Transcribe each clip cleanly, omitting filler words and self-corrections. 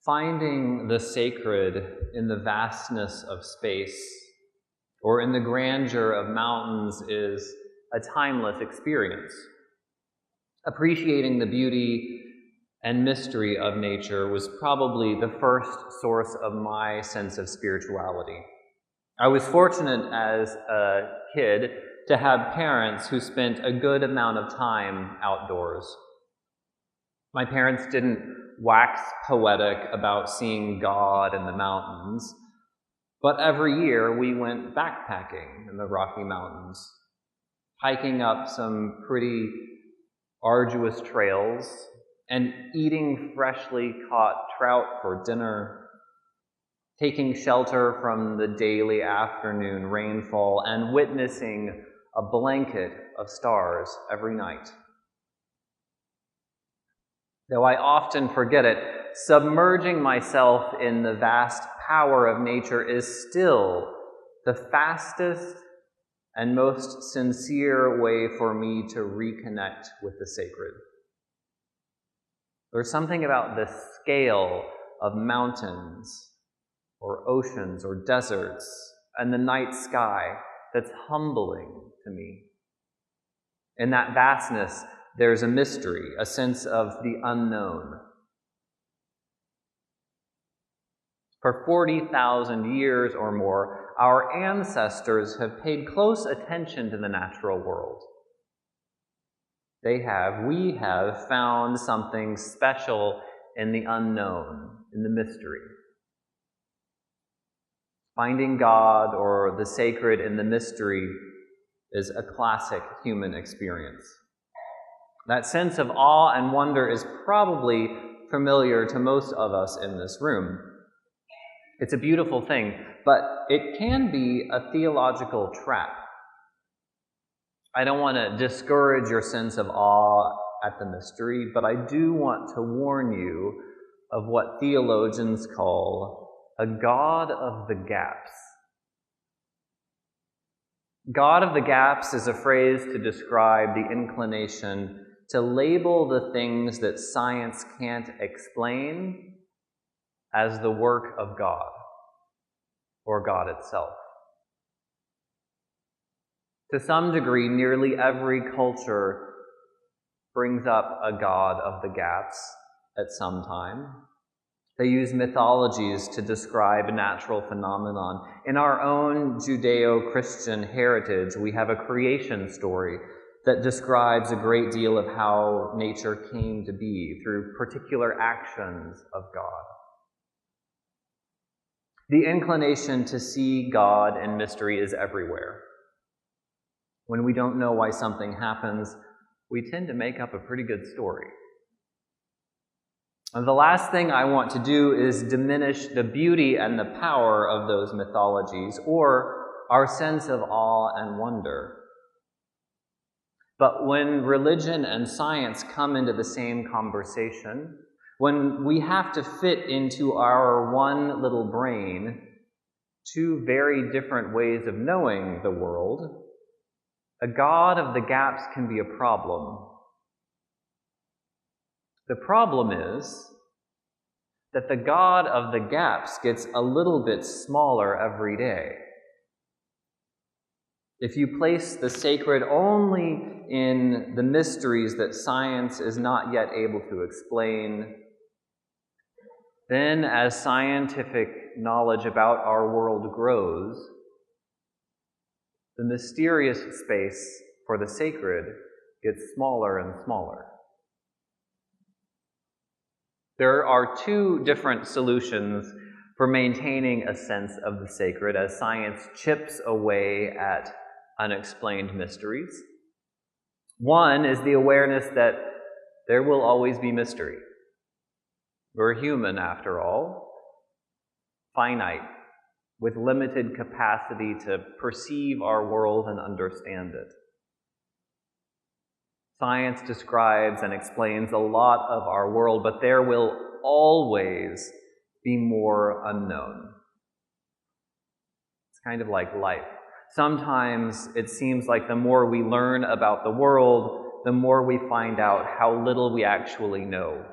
Finding the sacred in the vastness of space or in the grandeur of mountains is a timeless experience. Appreciating the beauty and mystery of nature was probably the first source of my sense of spirituality. I was fortunate as a kid to have parents who spent a good amount of time outdoors. My parents didn't wax poetic about seeing God in the mountains, but every year we went backpacking in the Rocky Mountains, hiking up some pretty arduous trails and eating freshly caught trout for dinner, taking shelter from the daily afternoon rainfall and witnessing a blanket of stars every night. Though I often forget it, submerging myself in the vast power of nature is still the fastest and most sincere way for me to reconnect with the sacred. There's something about the scale of mountains or oceans or deserts and the night sky that's humbling to me. In that vastness, there's a mystery, a sense of the unknown. For 40,000 years or more, our ancestors have paid close attention to the natural world. We have found something special in the unknown, in the mystery. Finding God or the sacred in the mystery is a classic human experience. That sense of awe and wonder is probably familiar to most of us in this room. It's a beautiful thing, but it can be a theological trap. I don't want to discourage your sense of awe at the mystery, but I do want to warn you of what theologians call a God of the gaps. God of the gaps is a phrase to describe the inclination to label the things that science can't explain as the work of God or God itself. To some degree, nearly every culture brings up a God of the gaps at some time. They use mythologies to describe a natural phenomenon. In our own Judeo-Christian heritage, we have a creation story that describes a great deal of how nature came to be through particular actions of God. The inclination to see God in mystery is everywhere. When we don't know why something happens, we tend to make up a pretty good story. And the last thing I want to do is diminish the beauty and the power of those mythologies or our sense of awe and wonder. But when religion and science come into the same conversation, when we have to fit into our one little brain two very different ways of knowing the world, a God of the gaps can be a problem. The problem is that the God of the gaps gets a little bit smaller every day. If you place the sacred only in the mysteries that science is not yet able to explain, then as scientific knowledge about our world grows, the mysterious space for the sacred gets smaller and smaller. There are two different solutions for maintaining a sense of the sacred as science chips away at unexplained mysteries. One is the awareness that there will always be mystery. We're human, after all, finite, with limited capacity to perceive our world and understand it. Science describes and explains a lot of our world, but there will always be more unknown. It's kind of like life. Sometimes it seems like the more we learn about the world, the more we find out how little we actually know.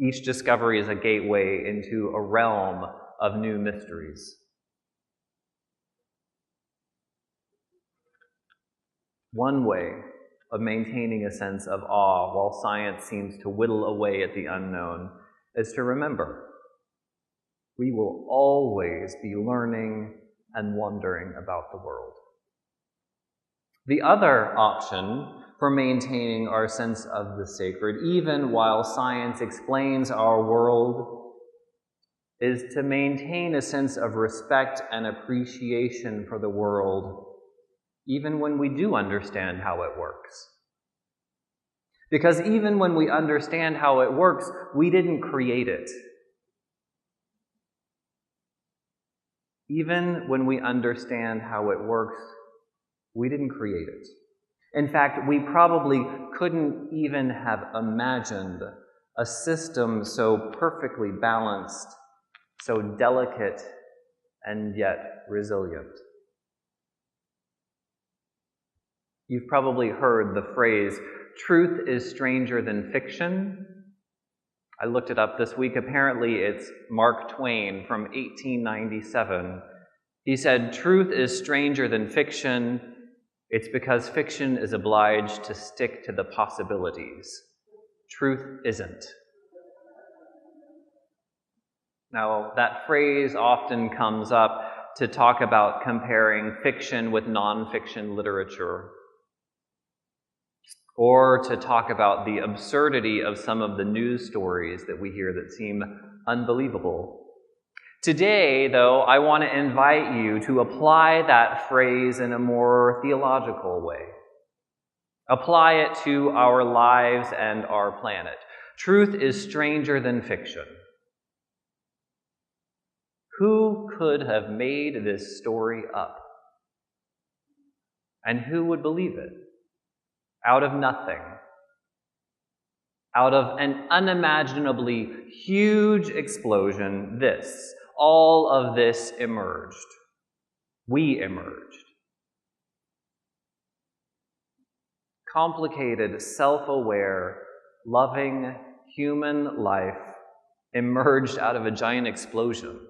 Each discovery is a gateway into a realm of new mysteries. One way of maintaining a sense of awe while science seems to whittle away at the unknown is to remember we will always be learning and wondering about the world. The other option for maintaining our sense of the sacred, even while science explains our world, is to maintain a sense of respect and appreciation for the world, even when we do understand how it works. Because even when we understand how it works, we didn't create it. Even when we understand how it works, we didn't create it. In fact, we probably couldn't even have imagined a system so perfectly balanced, so delicate, and yet resilient. You've probably heard the phrase, "Truth is stranger than fiction." I looked it up this week. Apparently, it's Mark Twain from 1897. He said, "Truth is stranger than fiction. It's because fiction is obliged to stick to the possibilities. Truth isn't." Now, that phrase often comes up to talk about comparing fiction with nonfiction literature, or to talk about the absurdity of some of the news stories that we hear that seem unbelievable. Today, though, I want to invite you to apply that phrase in a more theological way. Apply it to our lives and our planet. Truth is stranger than fiction. Who could have made this story up? And who would believe it? Out of nothing, out of an unimaginably huge explosion, all of this emerged. We emerged. Complicated, self-aware, loving human life emerged out of a giant explosion.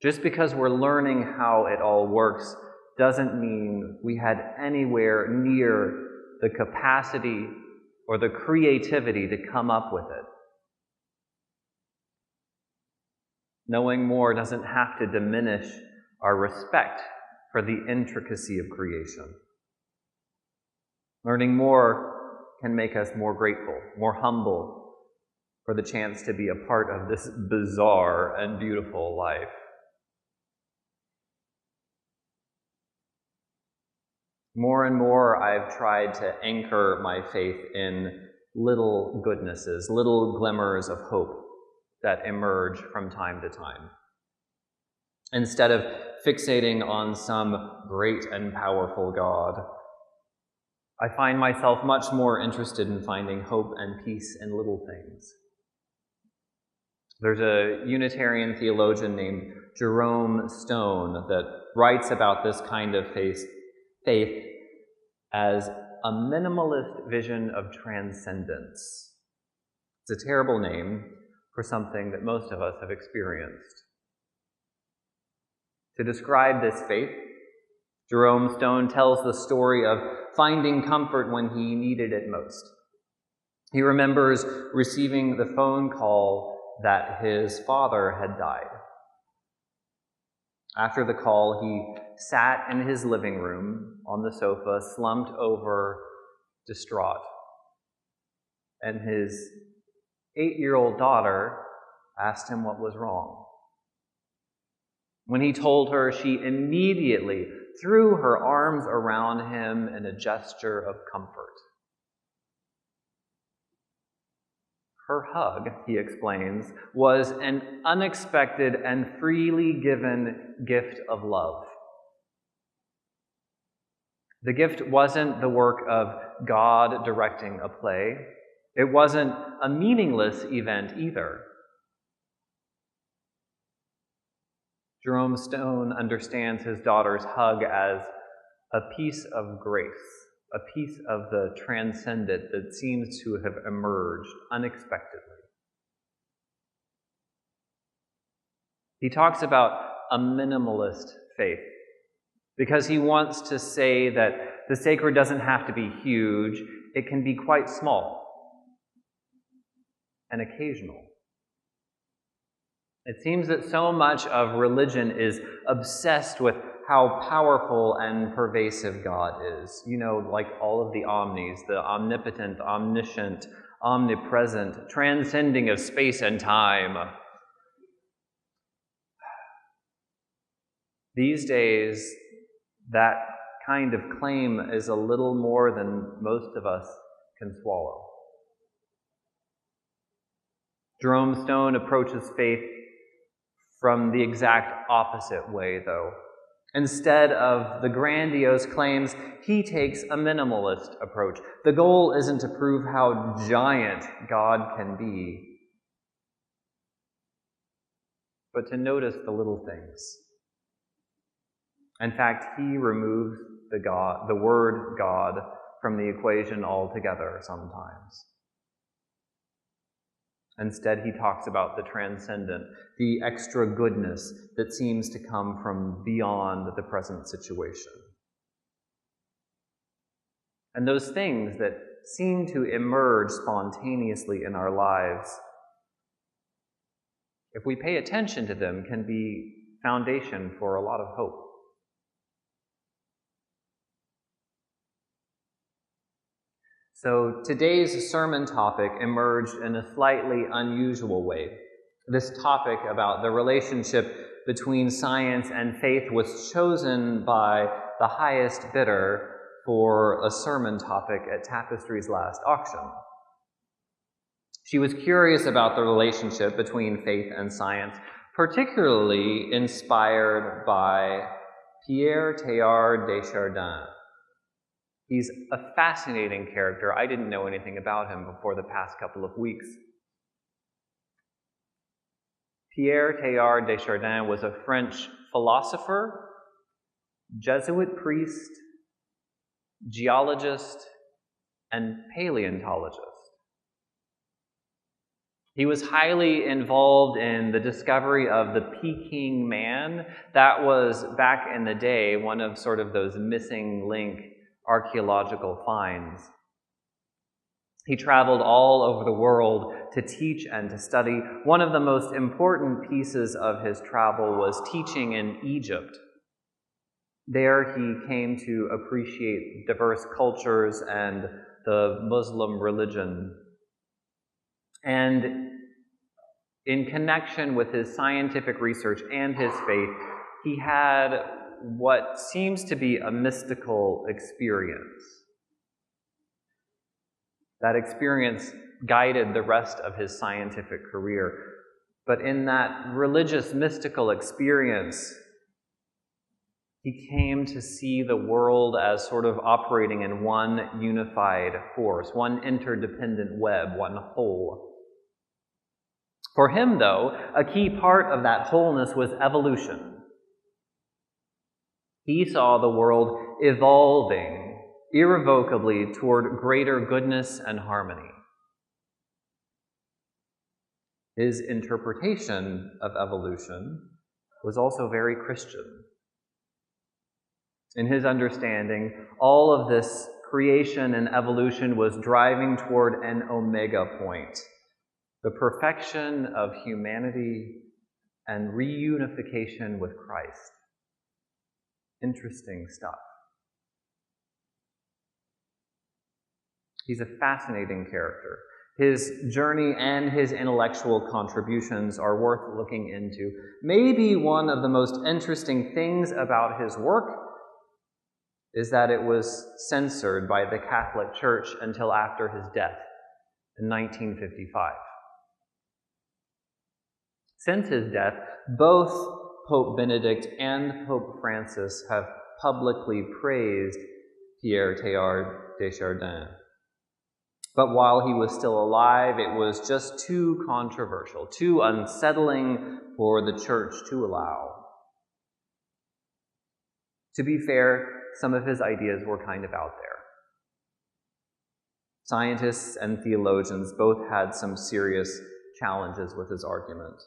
Just because we're learning how it all works doesn't mean we had anywhere near the capacity or the creativity to come up with it. Knowing more doesn't have to diminish our respect for the intricacy of creation. Learning more can make us more grateful, more humble for the chance to be a part of this bizarre and beautiful life. More and more, I've tried to anchor my faith in little goodnesses, little glimmers of hope that emerge from time to time. Instead of fixating on some great and powerful God, I find myself much more interested in finding hope and peace in little things. There's a Unitarian theologian named Jerome Stone that writes about this kind of faith as a minimalist vision of transcendence. It's a terrible name for something that most of us have experienced. To describe this faith, Jerome Stone tells the story of finding comfort when he needed it most. He remembers receiving the phone call that his father had died. After the call, he sat in his living room on the sofa, slumped over, distraught. And his 8-year-old daughter asked him what was wrong. When he told her, she immediately threw her arms around him in a gesture of comfort. Her hug, he explains, was an unexpected and freely given gift of love. The gift wasn't the work of God directing a play. It wasn't a meaningless event either. Jerome Stone understands his daughter's hug as a piece of grace a piece of the transcendent that seems to have emerged unexpectedly. He talks about a minimalist faith because he wants to say that the sacred doesn't have to be huge, it can be quite small and occasional. It seems that so much of religion is obsessed with how powerful and pervasive God is. You know, like all of the omnis, the omnipotent, omniscient, omnipresent, transcending of space and time. These days, that kind of claim is a little more than most of us can swallow. Jerome Stone approaches faith from the exact opposite way, though. Instead of the grandiose claims, he takes a minimalist approach. The goal isn't to prove how giant God can be, but to notice the little things. In fact, he removes the word God from the equation altogether sometimes. Instead, he talks about the transcendent, the extra goodness that seems to come from beyond the present situation. And those things that seem to emerge spontaneously in our lives, if we pay attention to them, can be foundation for a lot of hope. So today's sermon topic emerged in a slightly unusual way. This topic about the relationship between science and faith was chosen by the highest bidder for a sermon topic at Tapestry's last auction. She was curious about the relationship between faith and science, particularly inspired by Pierre Teilhard de Chardin. He's a fascinating character. I didn't know anything about him before the past couple of weeks. Pierre Teilhard de Chardin was a French philosopher, Jesuit priest, geologist, and paleontologist. He was highly involved in the discovery of the Peking man. That was, back in the day, one of sort of those missing link archaeological finds. He traveled all over the world to teach and to study. One of the most important pieces of his travel was teaching in Egypt. There he came to appreciate diverse cultures and the Muslim religion. And in connection with his scientific research and his faith, he had what seems to be a mystical experience. That experience guided the rest of his scientific career. But in that religious, mystical experience, he came to see the world as sort of operating in one unified force, one interdependent web, one whole. For him, though, a key part of that wholeness was evolution. He saw the world evolving irrevocably toward greater goodness and harmony. His interpretation of evolution was also very Christian. In his understanding, all of this creation and evolution was driving toward an omega point, the perfection of humanity and reunification with Christ. Interesting stuff. He's a fascinating character. His journey and his intellectual contributions are worth looking into. Maybe one of the most interesting things about his work is that it was censored by the Catholic Church until after his death in 1955. Since his death, both Pope Benedict and Pope Francis have publicly praised Pierre Teilhard de Chardin. But while he was still alive, it was just too controversial, too unsettling for the Church to allow. To be fair, some of his ideas were kind of out there. Scientists and theologians both had some serious challenges with his argument.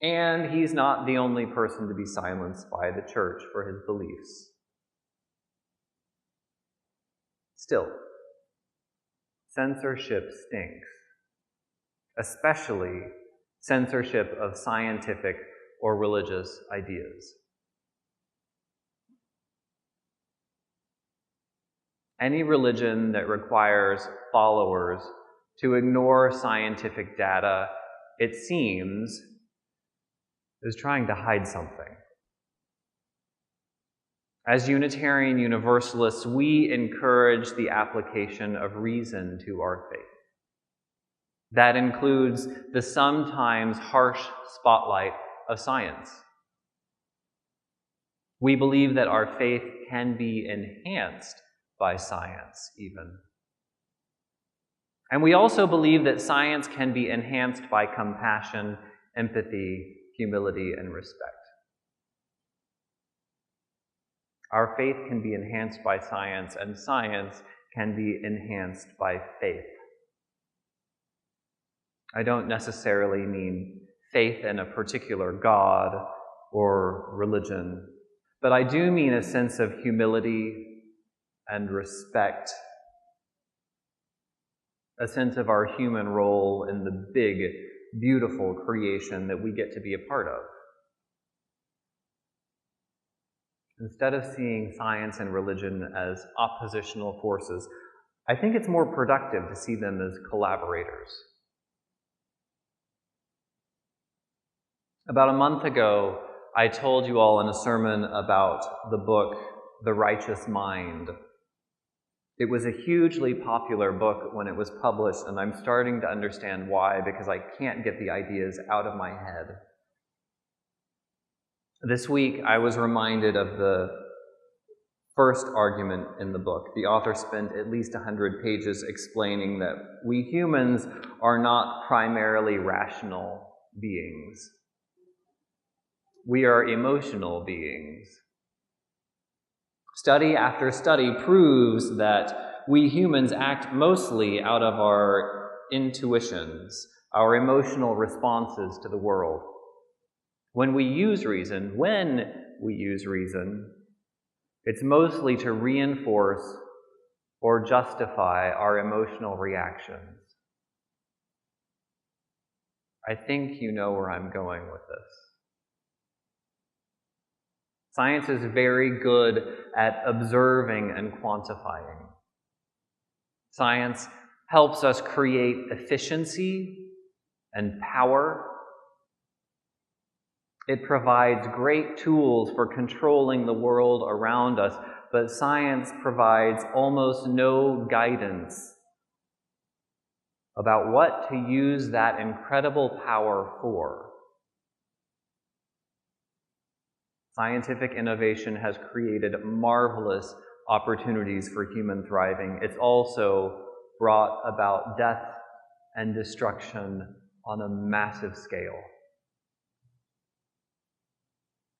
And he's not the only person to be silenced by the church for his beliefs. Still, censorship stinks, especially censorship of scientific or religious ideas. Any religion that requires followers to ignore scientific data, it seems, is trying to hide something. As Unitarian Universalists, we encourage the application of reason to our faith. That includes the sometimes harsh spotlight of science. We believe that our faith can be enhanced by science, even. And we also believe that science can be enhanced by compassion, empathy, humility, and respect. Our faith can be enhanced by science, and science can be enhanced by faith. I don't necessarily mean faith in a particular God or religion, but I do mean a sense of humility and respect, a sense of our human role in the big, beautiful creation that we get to be a part of. Instead of seeing science and religion as oppositional forces, I think it's more productive to see them as collaborators. About a month ago, I told you all in a sermon about the book, The Righteous Mind. It was a hugely popular book when it was published, and I'm starting to understand why, because I can't get the ideas out of my head. This week, I was reminded of the first argument in the book. The author spent at least 100 pages explaining that we humans are not primarily rational beings. We are emotional beings. Study after study proves that we humans act mostly out of our intuitions, our emotional responses to the world. When we use reason, it's mostly to reinforce or justify our emotional reactions. I think you know where I'm going with this. Science is very good at observing and quantifying. Science helps us create efficiency and power. It provides great tools for controlling the world around us, but science provides almost no guidance about what to use that incredible power for. Scientific innovation has created marvelous opportunities for human thriving. It's also brought about death and destruction on a massive scale.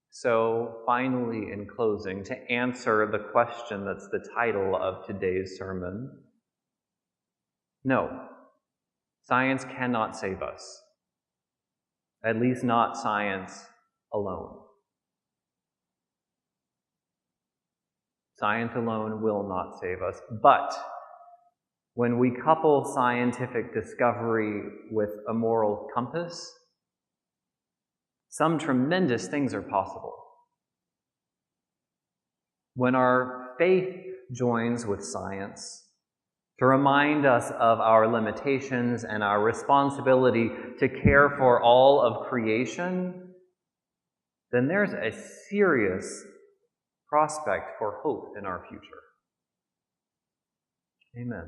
So, finally, in closing, to answer the question that's the title of today's sermon, no, science cannot save us. At least not science alone. Science alone will not save us. But when we couple scientific discovery with a moral compass, some tremendous things are possible. When our faith joins with science to remind us of our limitations and our responsibility to care for all of creation, then there's a serious prospect for hope in our future. Amen.